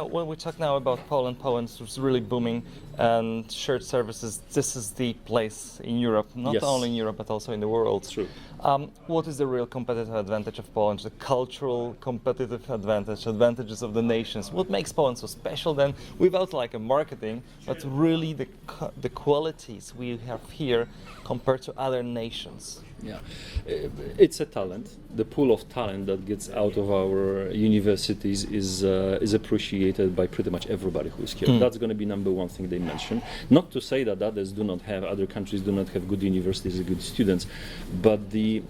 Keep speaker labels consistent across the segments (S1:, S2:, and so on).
S1: when we talk now about Poland is really booming, and shared services, this is the place in Europe, not
S2: Yes.
S1: only in Europe, but also in the world.
S2: True.
S1: What is the real competitive advantage of Poland, the cultural competitive advantages of the nations? What makes Poland so special then, without like a marketing, but really the qualities we have here compared to other nations?
S2: Yeah, it's a talent. The pool of talent that gets out of our universities is appreciated by pretty much everybody who's here. That's going to be number one thing they mention. Not to say that other countries do not have good universities and good students, but the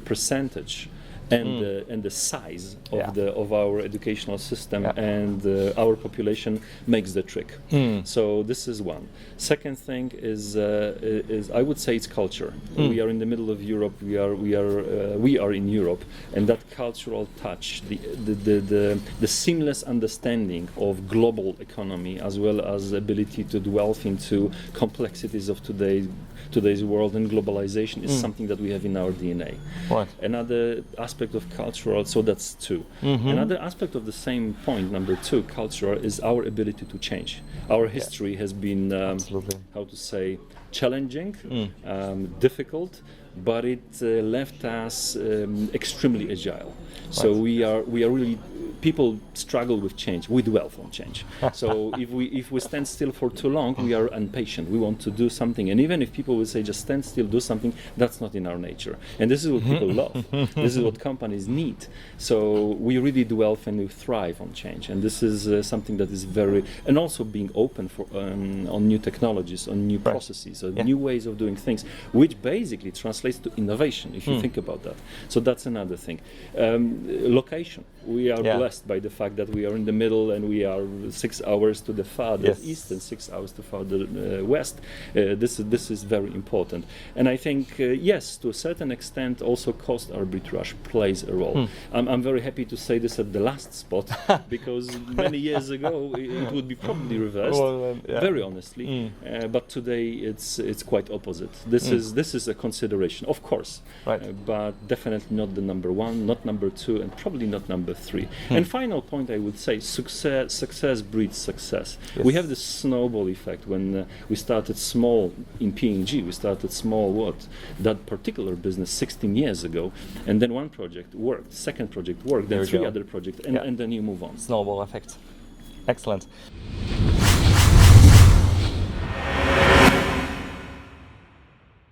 S2: percentage and the size of our educational system and our population makes the trick. So this is one. Second thing is I would say it's culture. We are in the middle of Europe. We are in Europe, and that cultural touch, the seamless understanding of global economy, as well as ability to delve into complexities of today's world and globalization is something that we have in our DNA.
S1: Right.
S2: Another aspect of cultural, so that's two. Another aspect of the same point, number two, cultural, is our ability to change. Our history has been, how to say, challenging, difficult, but it left us extremely agile. So we are really, people struggle with change. We dwell on change. So if we stand still for too long, we are impatient. We want to do something. And even if people will say just stand still, do something, that's not in our nature. And this is what people love. This is what companies need. So we really dwell and we thrive on change. And this is something that is very, and also being open for on new technologies, on new processes, on new ways of doing things, which basically translates to innovation, if you think about that. So that's another thing. Location. We are blessed by the fact that we are in the middle and we are 6 hours to the farther east and 6 hours to farther west. This is very important. And I think, yes, to a certain extent, also cost arbitrage plays a role. I'm very happy to say this at the last spot, because many years ago it would be probably reversed, very honestly. But today it's quite opposite. This is a consideration, of course, but definitely not the number one, not number two, and probably not number three. And final point, I would say, success breeds success. We have this snowball effect. When we started small in P&G, we started small, that particular business 16 years ago, and then one project worked, second project worked, then three other projects, and then you move on.
S1: Snowball effect. Excellent.